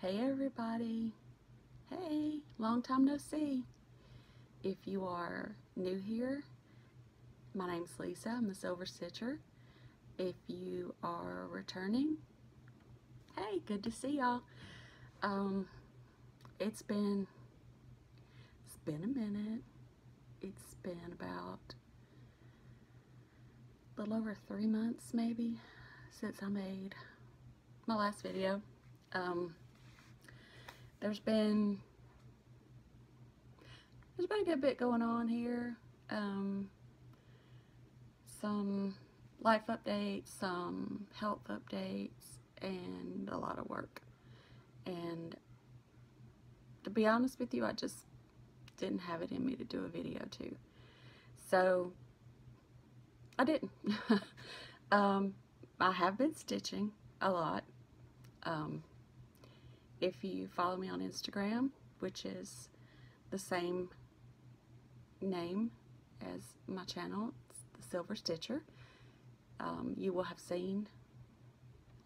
Hey everybody. Hey, long time no see. If you are new here, my name's Lisa. I'm the Silver Stitcher. If you are returning, hey, good to see y'all. Um, it's been a minute. It's been about a little over 3 months maybe since I made my last video. There's been a good bit going on here. Some life updates, some health updates, and a lot of work. And to be honest with you, I just didn't have it in me to do a video too. So I didn't. I have been stitching a lot. If you follow me on Instagram, which is the same name as my channel, it's the Silver Stitcher, you will have seen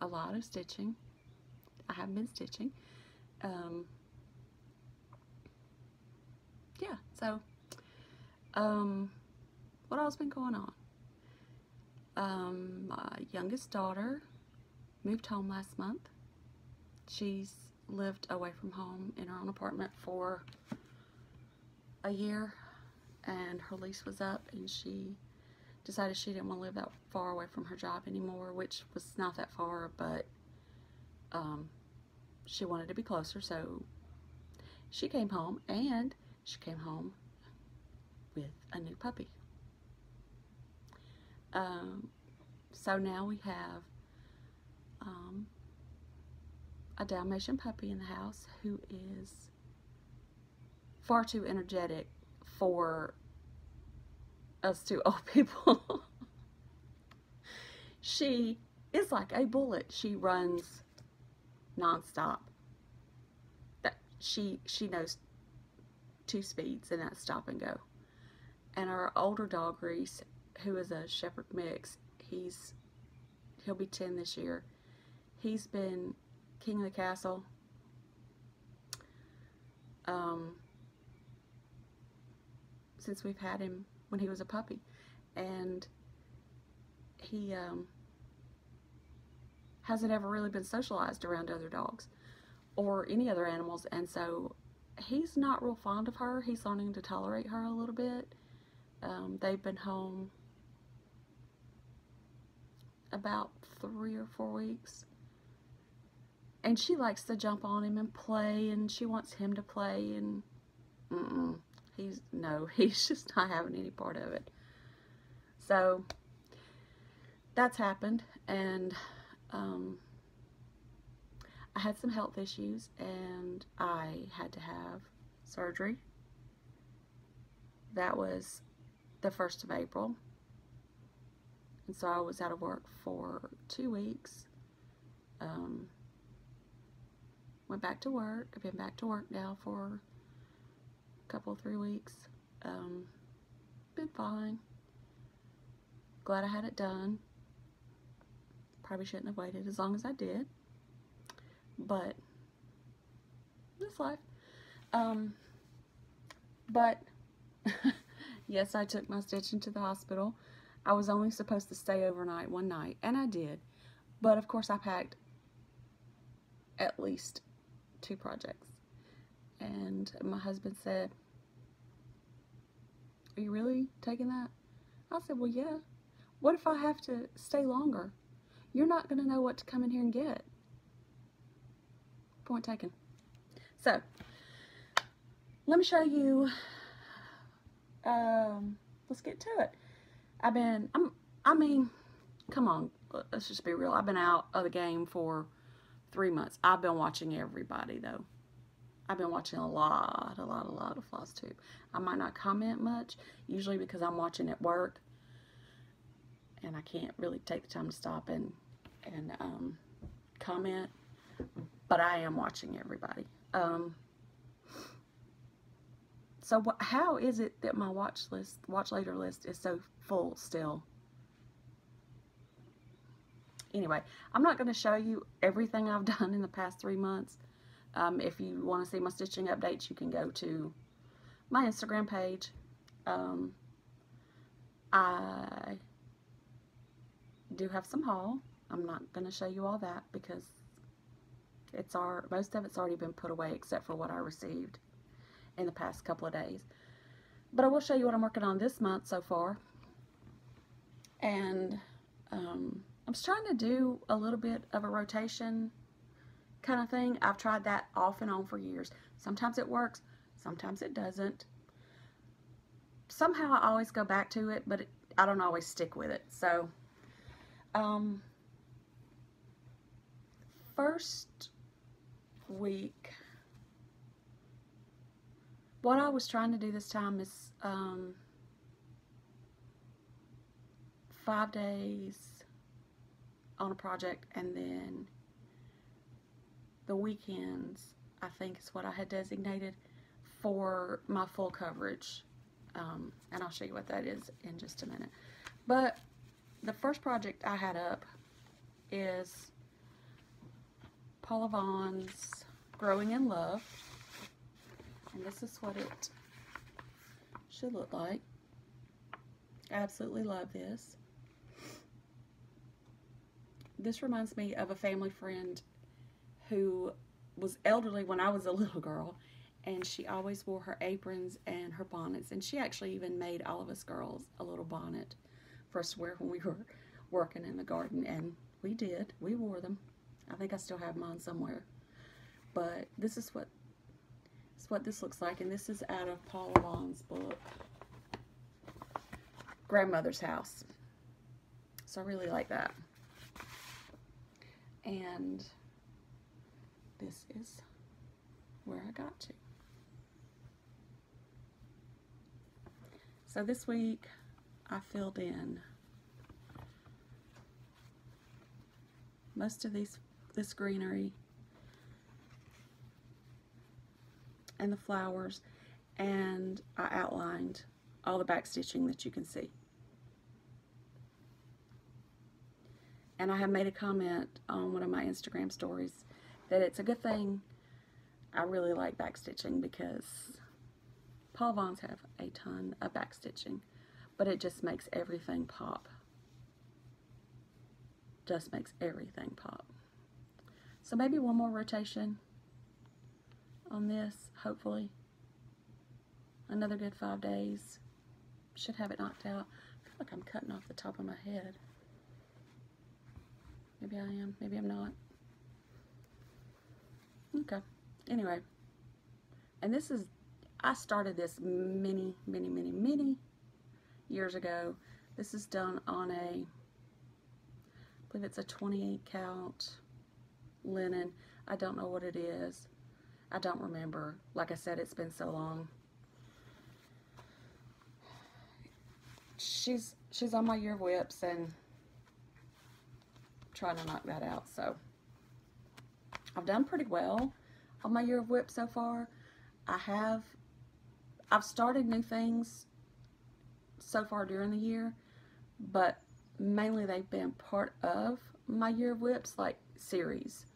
a lot of stitching. I have been stitching. Yeah, so what else been going on? My youngest daughter moved home last month. She's lived away from home in her own apartment for a year, and her lease was up, and she decided she didn't want to live that far away from her job anymore, which was not that far, but she wanted to be closer, so she came home, and she came home with a new puppy. So now we have a Dalmatian puppy in the house who is far too energetic for us two old people. She is like a bullet. She runs nonstop. She knows 2 speeds, and that's stop and go. And our older dog, Reese, who is a Shepherd mix, he'll be 10 this year. He's been king of the castle since we've had him when he was a puppy, and he hasn't ever really been socialized around other dogs or any other animals, and so he's not real fond of her. He's learning to tolerate her a little bit. They've been home about 3 or 4 weeks, and she likes to jump on him and play, and she wants him to play, and he's just not having any part of it. So that's happened, and I had some health issues, and I had to have surgery. That was the 1st of April, and so I was out of work for 2 weeks. Went back to work. I've been back to work now for a couple, 3 weeks. Been fine. Glad I had it done. Probably shouldn't have waited as long as I did, but that's life. But yes, I took my stitching to the hospital. I was only supposed to stay overnight one night, and I did, but of course I packed at least 2 projects, and my husband said, "Are you really taking that?" I said, "Well, yeah. What if I have to stay longer? You're not going to know what to come in here and get." Point taken. So, let me show you, let's get to it. I mean, come on, let's just be real. I've been out of the game for 3 months. I've been watching everybody, though. I've been watching a lot of FlossTube. I might not comment much, usually because I'm watching at work, and I can't really take the time to stop and comment, but I am watching everybody. So how is it that my watch later list is so full still? Anyway, I'm not going to show you everything I've done in the past 3 months, If you want to see my stitching updates, you can go to my Instagram page. I do have some haul. I'm not going to show you all that because most of it's already been put away except for what I received in the past couple of days. But I will show you what I'm working on this month so far. And I'm just trying to do a little bit of a rotation kind of thing. I've tried that off and on for years. Sometimes it works, sometimes it doesn't. Somehow I always go back to it, but I don't always stick with it. So, first week, what I was trying to do this time is 5 days on a project, and then the weekends, I think, is what I had designated for my full coverage. And I'll show you what that is in just a minute. But the first project I had up is Paula Vaughn's Growing in Love. And this is what it should look like. I absolutely love this. This reminds me of a family friend who was elderly when I was a little girl, and she always wore her aprons and her bonnets, and she actually even made all of us girls a little bonnet for us to wear when we were working in the garden, and we did. We wore them. I think I still have mine somewhere. But this is what this looks like, and this is out of Paula Vaughn's book, Grandmother's House. So I really like that. And this is where I got to. So this week I filled in most of this greenery and the flowers, and I outlined all the back stitching that you can see. And I have made a comment on one of my Instagram stories that it's a good thing I really like back stitching, because Paula Vaughn's have a ton of back stitching, but it just makes everything pop. Just makes everything pop. So maybe one more rotation on this, hopefully. Another good 5 days. Should have it knocked out. I feel like I'm cutting off the top of my head. Maybe I am, maybe I'm not. Okay, anyway. And this is, I started this many years ago. This is done on I believe it's a 28 count linen. I don't know what it is. I don't remember. Like I said, it's been so long. She's on my year of whips and trying to knock that out. So I've done pretty well on my year of whips so far. I've started new things so far during the year, but mainly they've been part of my year of whips, like series.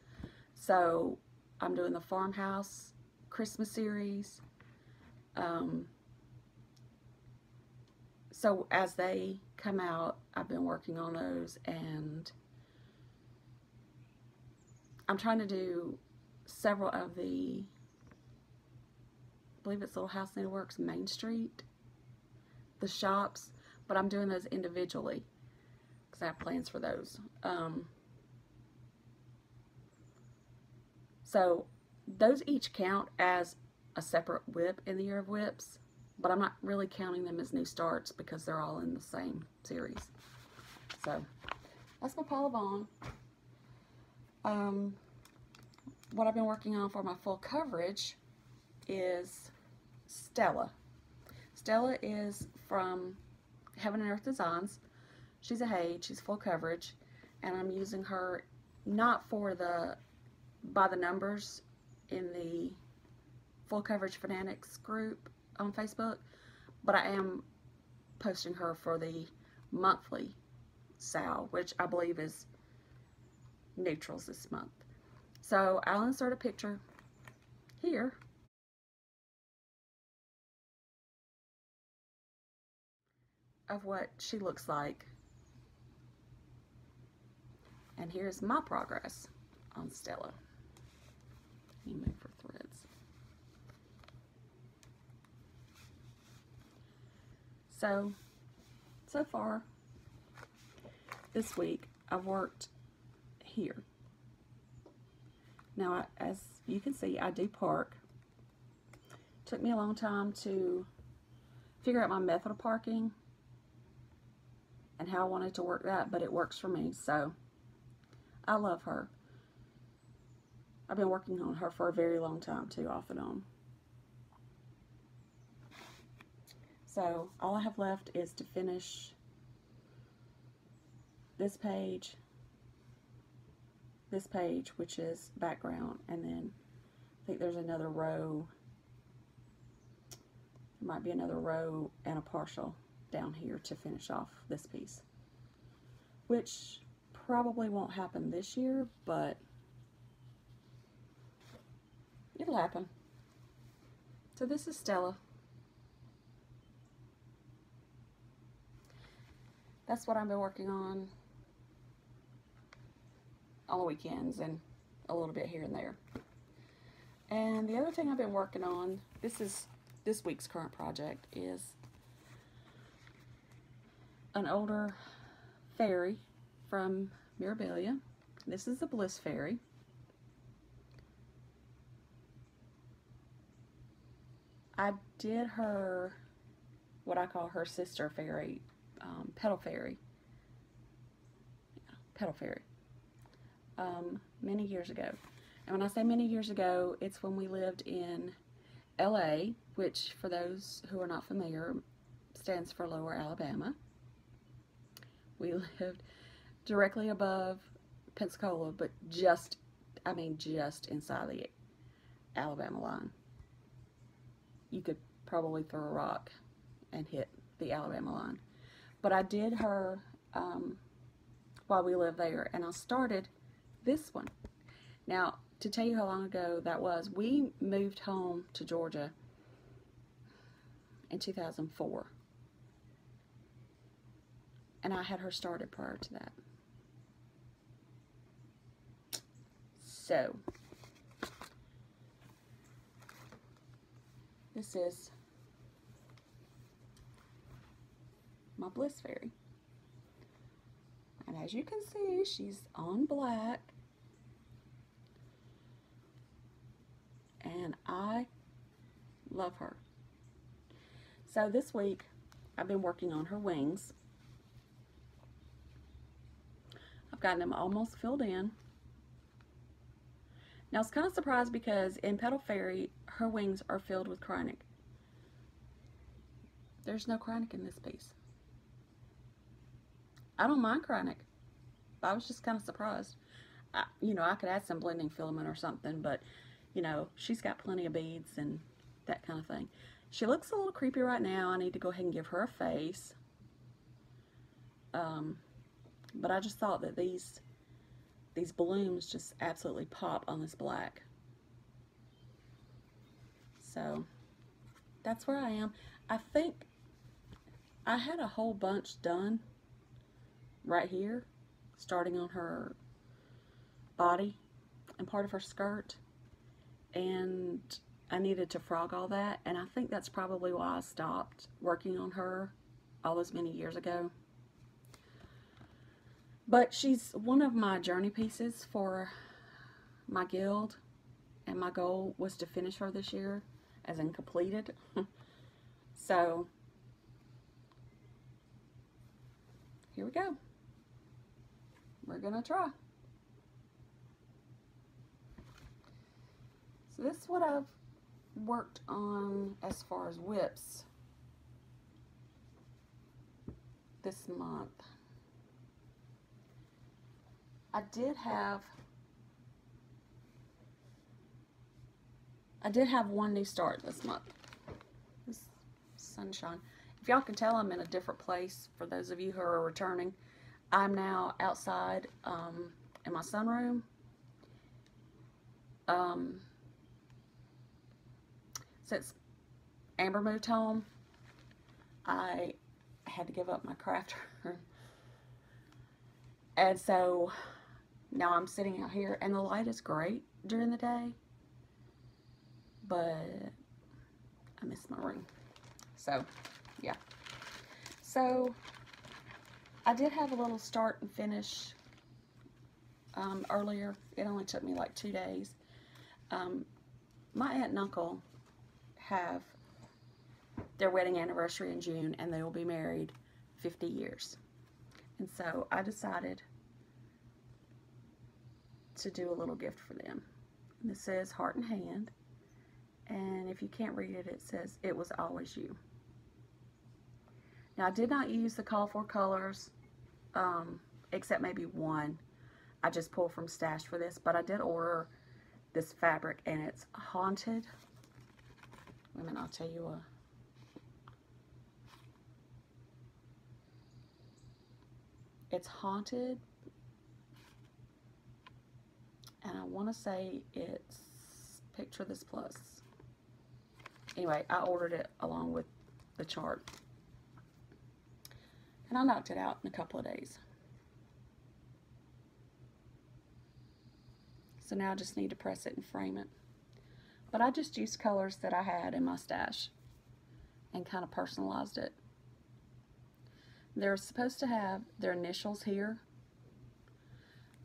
So I'm doing the Farmhouse Christmas series. So as they come out, I've been working on those, and I'm trying to do several of the, I believe it's Little House Needleworks Main Street, the shops, but I'm doing those individually because I have plans for those. So those each count as a separate whip in the year of whips, but I'm not really counting them as new starts because they're all in the same series. So that's my Paula Vaughn. What I've been working on for my full coverage is Stella. Stella is from Heaven and Earth Designs. She's a Haid, she's full coverage, and I'm using her not for the by the numbers in the Full Coverage Fanatics group on Facebook, but I am posting her for the monthly sale, which I believe is neutrals this month. So I'll insert a picture here of what she looks like. And here's my progress on Stella. Let me move her threads. So far this week I've worked here. Now, as you can see, I do park. Took me a long time to figure out my method of parking and how I wanted to work that, but it works for me, so I love her. I've been working on her for a very long time too, off and on. So all I have left is to finish this page, which is background, and then I think there's another row. There might be another row and a partial down here to finish off this piece, which probably won't happen this year, but it'll happen. So this is Stella. That's what I've been working on the weekends and a little bit here and there. And the other thing I've been working on, this week's current project, is an older fairy from Mirabilia. This is the Bliss Fairy. I did her, what I call her sister fairy, Petal Fairy. Yeah, Petal Fairy. Many years ago. And when I say many years ago, it's when we lived in LA, which for those who are not familiar stands for Lower Alabama. We lived directly above Pensacola, but just inside the Alabama line. You could probably throw a rock and hit the Alabama line. But I did her while we lived there, and I started this one. Now, to tell you how long ago that was, we moved home to Georgia in 2004. And I had her started prior to that. So, this is my Bliss Fairy. And as you can see, she's on black. And I love her. So this week, I've been working on her wings. I've gotten them almost filled in. Now, I was kind of surprised because in Petal Fairy, her wings are filled with Kreinik. There's no Kreinik in this piece. I don't mind Kreinik. I was just kind of surprised. I could add some blending filament or something, but she's got plenty of beads and that kind of thing. She looks a little creepy right now. I need to go ahead and give her a face. But I just thought that these blooms just absolutely pop on this black. So that's where I am. I think I had a whole bunch done right here, starting on her body and part of her skirt. And I needed to frog all that, and I think that's probably why I stopped working on her all those many years ago. But she's one of my journey pieces for my guild, and my goal was to finish her this year, as in completed. So here we go. We're gonna try. So this is what I've worked on as far as whips this month. I did have one new start this month. This sunshine. If y'all can tell, I'm in a different place. For those of you who are returning, I'm now outside in my sunroom. since Amber moved home, I had to give up my craft room. And so now I'm sitting out here, and the light is great during the day, but I miss my room. So, yeah. So, I did have a little start and finish earlier. It only took me like 2 days. My aunt and uncle have their wedding anniversary in June, and they will be married 50 years. And so I decided to do a little gift for them. And this says Heart and Hand, and if you can't read it, it says, "It was always you." Now, I did not use the call for colors, except maybe one. I just pulled from Stash for this, but I did order this fabric, and it's Haunted. Wait a minute, I'll tell you it's Haunted, and I want to say it's Picture This Plus. Anyway, I ordered it along with the chart, and I knocked it out in a couple of days. So now I just need to press it and frame it. But I just used colors that I had in my stash and kind of personalized it. They're supposed to have their initials here,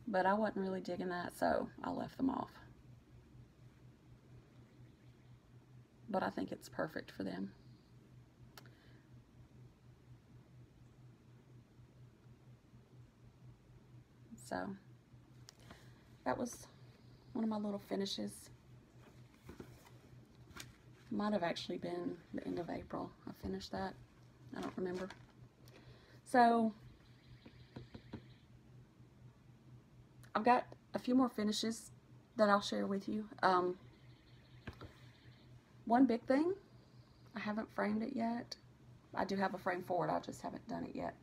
but I wasn't really digging that, so I left them off. But I think it's perfect for them. So that was one of my little finishes. Might have actually been the end of April I finished that. I don't remember. So I've got a few more finishes that I'll share with you. One big thing, I haven't framed it yet. I do have a frame for it, I just haven't done it yet.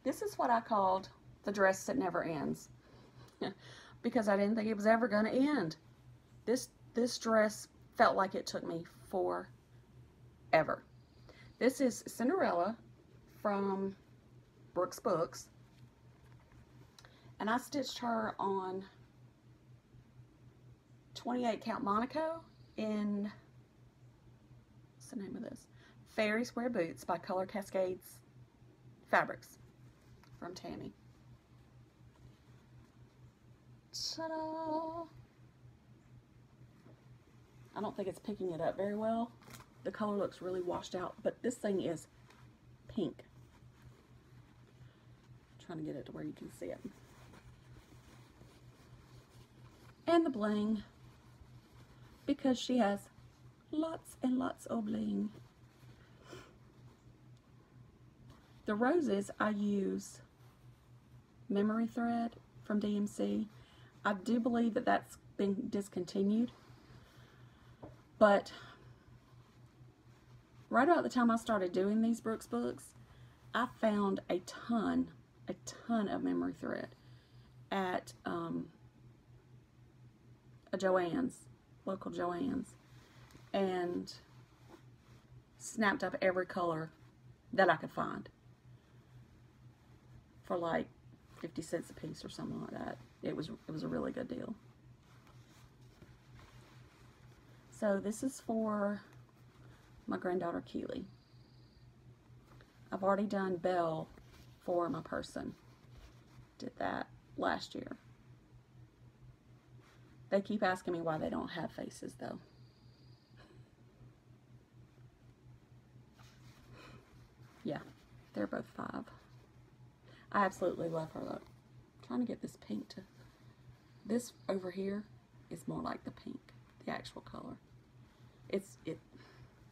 This is what I called the dress that never ends. Because I didn't think it was ever going to end. This dress felt like it took me forever. This is Cinderella from Brooks Books, and I stitched her on 28 count Monaco in, what's the name of this? Fairies Wear Boots by Color Cascades Fabrics from Tammy. Ta-da! I don't think it's picking it up very well. The color looks really washed out, but this thing is pink. I'm trying to get it to where you can see it. And the bling, because she has lots and lots of bling. The roses, I use Memory Thread from DMC. I do believe that that's been discontinued, but right about the time I started doing these Brooks Books, I found a ton of Memory Thread at a Joann's, local Joann's, and snapped up every color that I could find for like 50 cents a piece or something like that. It was a really good deal. So this is for my granddaughter Keely. I've already done Belle for my person. Did that last year. They keep asking me why they don't have faces though. Yeah, they're both 5. I absolutely love her though. I'm trying to get this pink to, this over here is more like the pink, the actual color.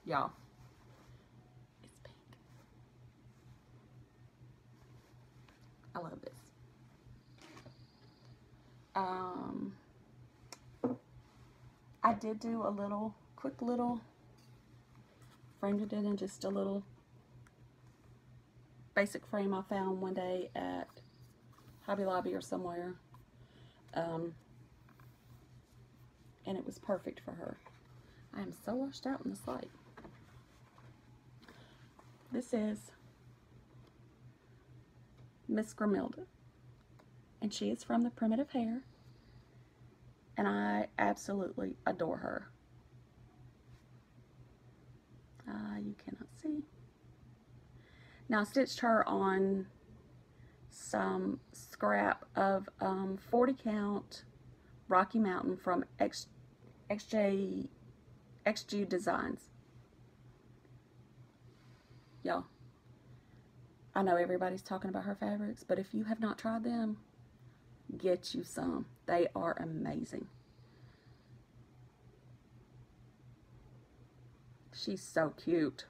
Y'all, it's pink. I love this. I did do a quick little, framed it in just a little basic frame I found one day at Hobby Lobby or somewhere. And it was perfect for her. I am so washed out in this light. This is Miss Grimilda, and she is from the Primitive Hare, and I absolutely adore her. You cannot see. Now I stitched her on some scrap of 40 count Rocky Mountain from XG Designs. Y'all, I know everybody's talking about her fabrics, but if you have not tried them, get you some. They are amazing. She's so cute.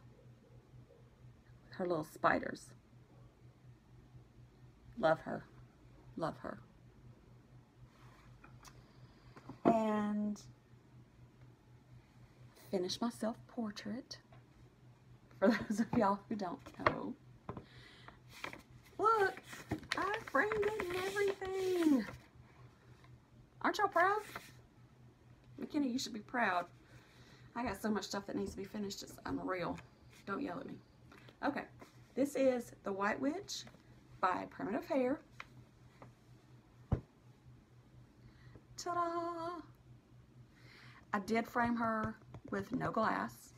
Her little spiders. Love her. Love her. And finish my self-portrait. For those of y'all who don't know. Look, I framed it and everything. Aren't y'all proud? McKinney, you should be proud. I got so much stuff that needs to be finished, it's unreal. Don't yell at me. Okay, this is The White Witch by Primitive Hare. Ta-da! I did frame her with no glass.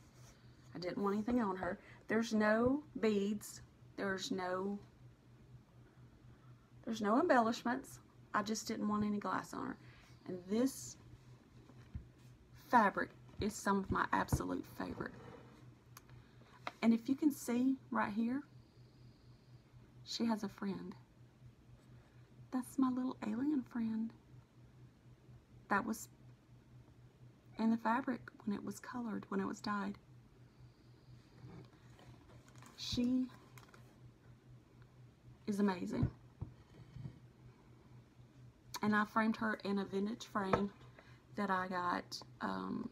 I didn't want anything on her. There's no beads. There's no embellishments. I just didn't want any glass on her. And this fabric is some of my absolute favorite. And if you can see right here, she has a friend. That's my little alien friend. That was in the fabric when it was colored, when it was dyed. She is amazing. And I framed her in a vintage frame that I got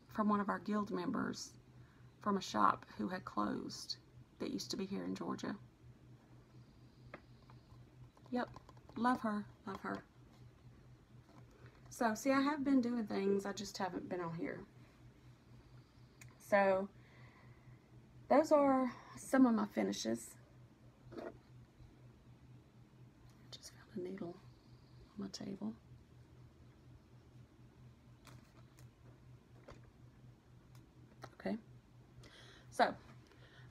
from one of our guild members from a shop who had closed that used to be here in Georgia. Yep, love her, love her. So, see, I have been doing things, I just haven't been on here. So, those are some of my finishes. Just found a needle on my table. Okay. So,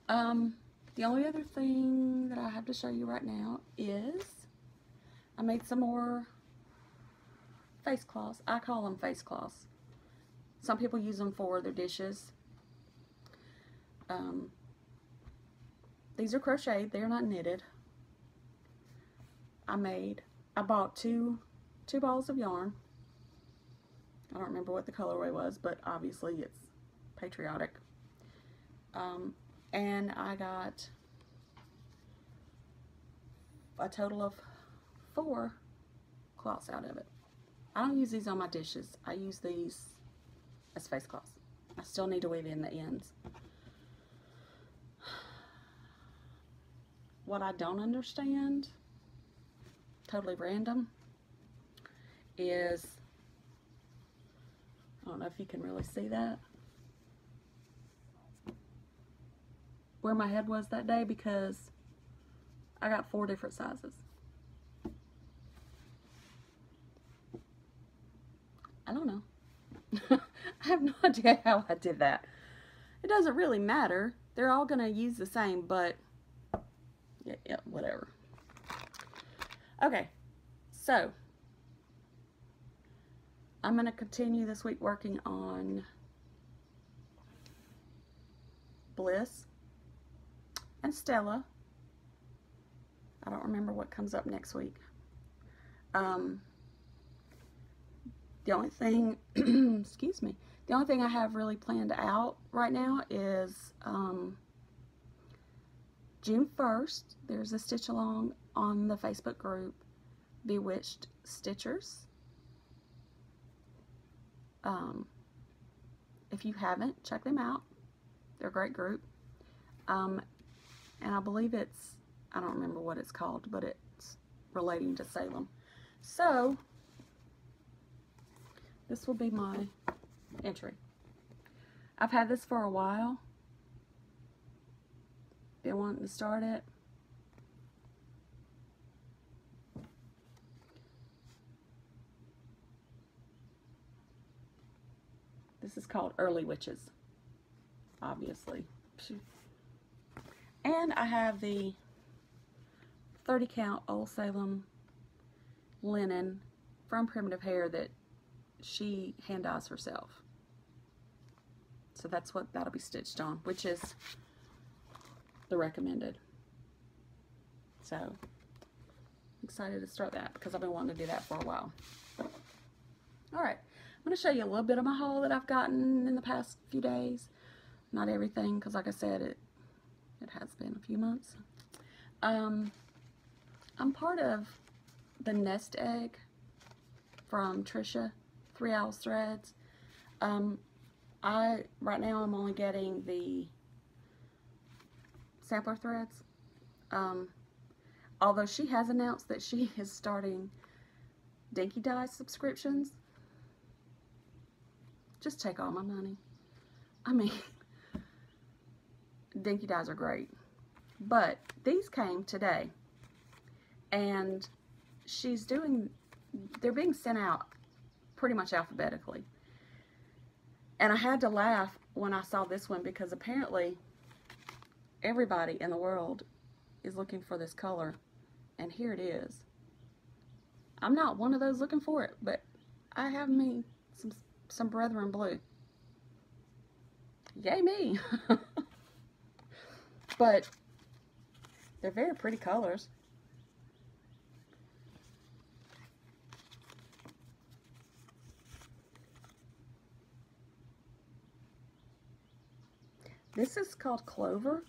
the only other thing that I have to show you right now is I made some more face cloths. I call them face cloths. Some people use them for their dishes. These are crocheted. They're not knitted. I bought two balls of yarn. I don't remember what the colorway was, but obviously it's patriotic. And I got a total of 4 cloths out of it. I don't use these on my dishes. I use these as face cloths. I still need to weave in the ends. What I don't understand, totally random, is, I don't know if you can really see that, where my head was that day, because I got 4 different sizes. I don't know. I have no idea how I did that. It doesn't really matter. They're all going to use the same, but yeah, whatever. Okay, so I'm going to continue this week working on Bliss and Stella. I don't remember what comes up next week. The only thing, excuse me, the only thing I have really planned out right now is June 1st, there's a stitch along on the Facebook group, Bewitched Stitchers. If you haven't, check them out. They're a great group. And I believe it's, I don't remember what it's called, but it's relating to Salem. So, this will be my entry. I've had this for a while. Been wanting to start it. This is called Early Witches, obviously. And I have the 30 count Old Salem linen from Primitive Hair that she hand dyes herself. So that's what that'll be stitched on, which is the recommended. So I'm excited to start that because I've been wanting to do that for a while. Alright, I'm going to show you a little bit of my haul that I've gotten in the past few days. Not everything, because like I said, it has been a few months. I'm part of the Nest Egg from Trisha, 3 Owls Threads. Right now I'm only getting the sampler threads. Although she has announced that she is starting Dinky Dye subscriptions. Just take all my money. I mean, Dinky Dyes are great. But these came today. And they're being sent out pretty much alphabetically. And I had to laugh when I saw this one because apparently everybody in the world is looking for this color. And here it is. I'm not one of those looking for it, but I have me some Brethren Blue. Yay me! But they're very pretty colors. This is called Clover.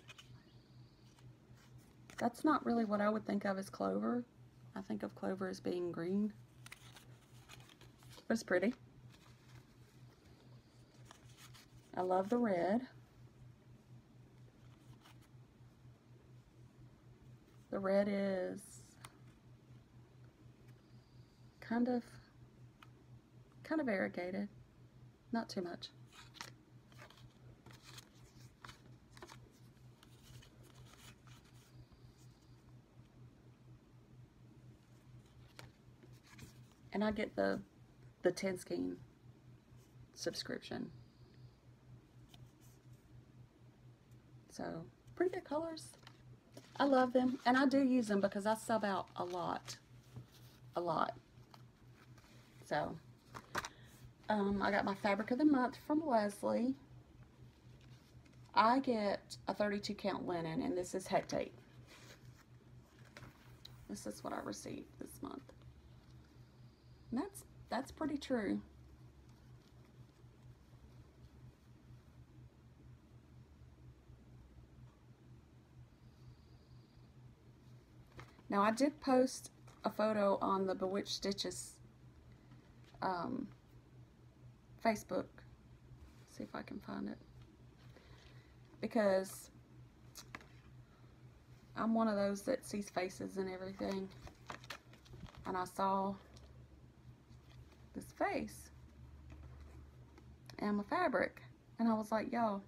That's not really what I would think of as clover. I think of clover as being green. But it's pretty. I love the red. The red is kind of variegated. Not too much. And I get the 10 Skein subscription. So, pretty good colors. I love them. And I do use them because I sub out a lot. A lot. So, I got my Fabric of the Month from Leslie. I get a 32 count linen, and this is Hectate. This is what I received this month. And that's pretty true. Now I did post a photo on the Bewitched Stitches Facebook. See if I can find it. Because I'm one of those that sees faces and everything. And I saw this face and my fabric. And I was like, y'all,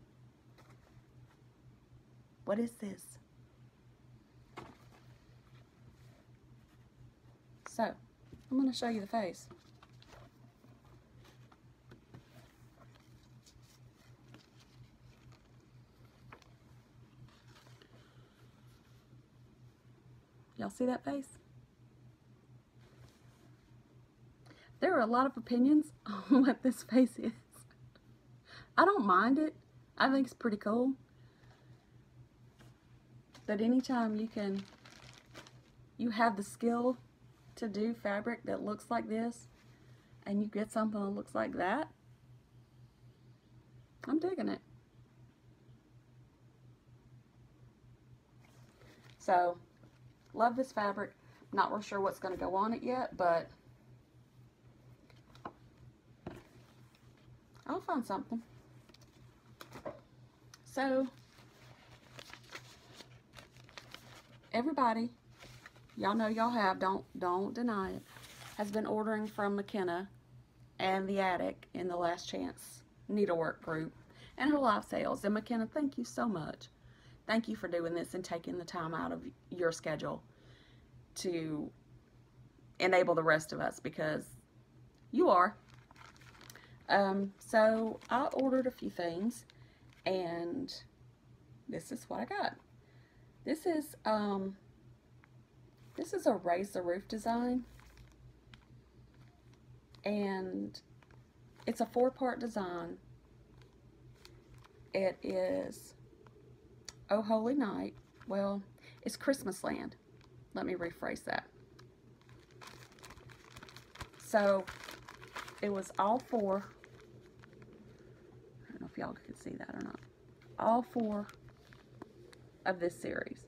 what is this? So, I'm going to show you the face. Y'all see that face? There are a lot of opinions on what this face is. I don't mind it. I think it's pretty cool. But anytime you have the skill to do fabric that looks like this, and you get something that looks like that, I'm digging it. So, love this fabric. Not real sure what's going to go on it yet, but I'll find something. So, everybody, y'all know y'all have, don't deny it, has been ordering from McKenna and The Attic in the Last Chance Needlework group. and her live sales. And McKenna, thank you so much. Thank you for doing this and taking the time out of your schedule to enable the rest of us, because you are. So I ordered a few things, and this is what I got. This is a raise the roof design, and it's a 4-part design. It is Oh Holy Night. Well, it's Christmas Land. Let me rephrase that. So it was all 4. I don't know if y'all can see that or not. All 4 of this series.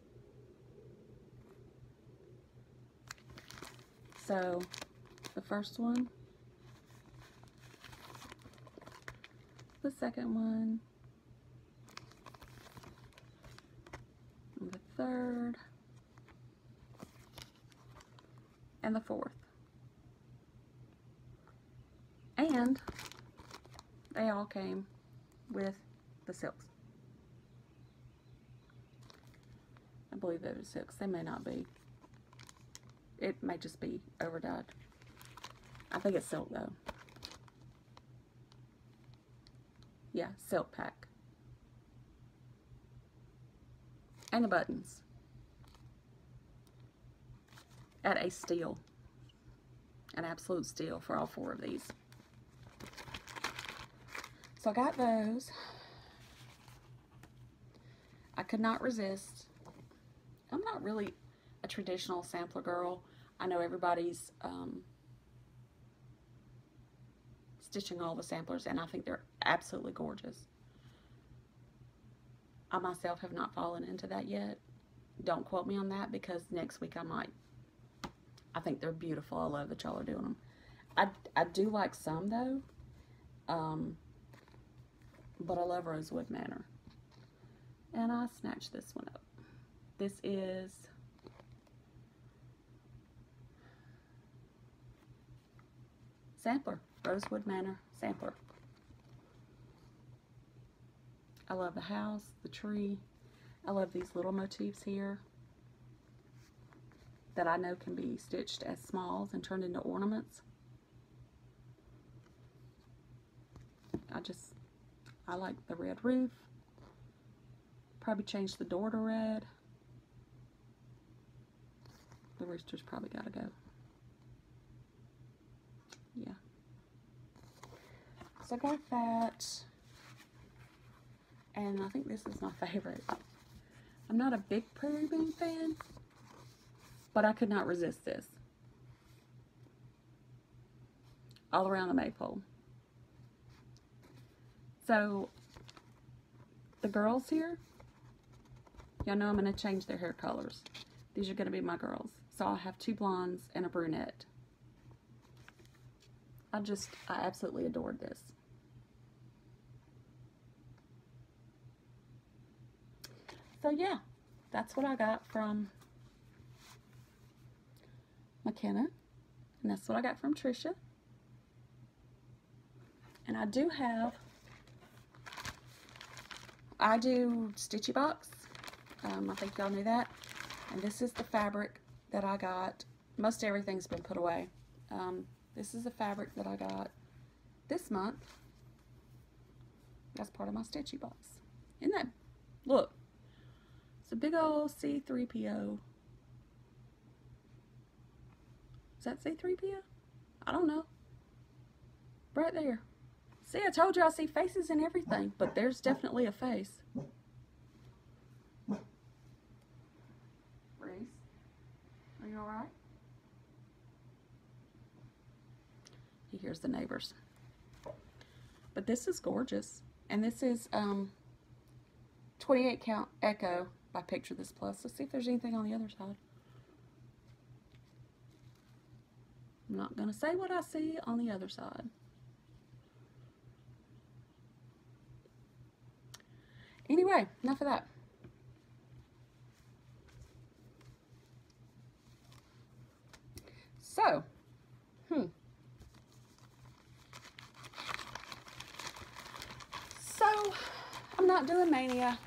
So the first one, the second one, the third, and the fourth. And they all came with the silks. I believe they're the silks. They may not be. It may just be overdyed. I think it's silk though. Yeah, silk pack. And the buttons. At a steal. An absolute steal for all 4 of these. So I got those. I could not resist. I'm not really a traditional sampler girl. I know everybody's stitching all the samplers, and I think they're absolutely gorgeous. I myself have not fallen into that yet. Don't quote me on that, because next week I might. I think they're beautiful. I love that y'all are doing them. I do like some though, but I love Rosewood Manor. And I snatched this one up. This is sampler, Rosewood Manor sampler. I love the house, the tree. I love these little motifs here that I know can be stitched as smalls and turned into ornaments. I like the red roof. Probably change the door to red. The rooster's probably got to go. Yeah. So I got that. And I think this is my favorite. I'm not a big Prairie Moon fan, but I could not resist this. All around the maypole. So, the girls here, y'all know I'm going to change their hair colors. These are going to be my girls. So I'll have 2 blondes and a brunette. I absolutely adored this. So yeah, that's what I got from McKenna. And that's what I got from Trisha. And I do Stitchy Box. I think y'all knew that. And this is the fabric that I got. Most everything's been put away. This is the fabric that I got this month. That's part of my Stitchy Box. Isn't that, look, it's a big old C3PO. Is that C3PO? I don't know. Right there. See, I told you I see faces and everything, but there's definitely a face. Reese, are you alright? He hears the neighbors. But this is gorgeous. And this is 28 count Echo by Picture This Plus. Let's see if there's anything on the other side. I'm not going to say what I see on the other side. Anyway, enough of that. So, So, not doing Mania.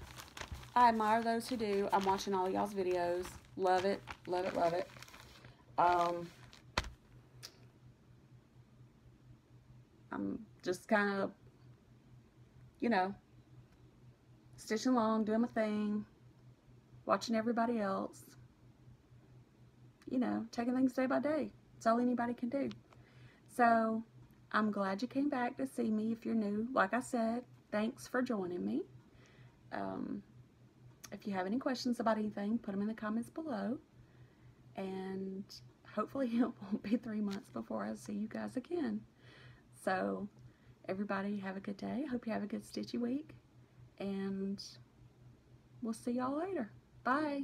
I admire those who do. I'm watching all y'all's videos. Love it, love it, love it. I'm just kind of, you know, stitching along, doing my thing, watching everybody else, you know, taking things day by day. It's all anybody can do. So I'm glad you came back to see me. If you're new, like I said, thanks for joining me. If you have any questions about anything, put them in the comments below. And hopefully it won't be 3 months before I see you guys again. So everybody have a good day. Hope you have a good stitchy week. And we'll see y'all later. Bye.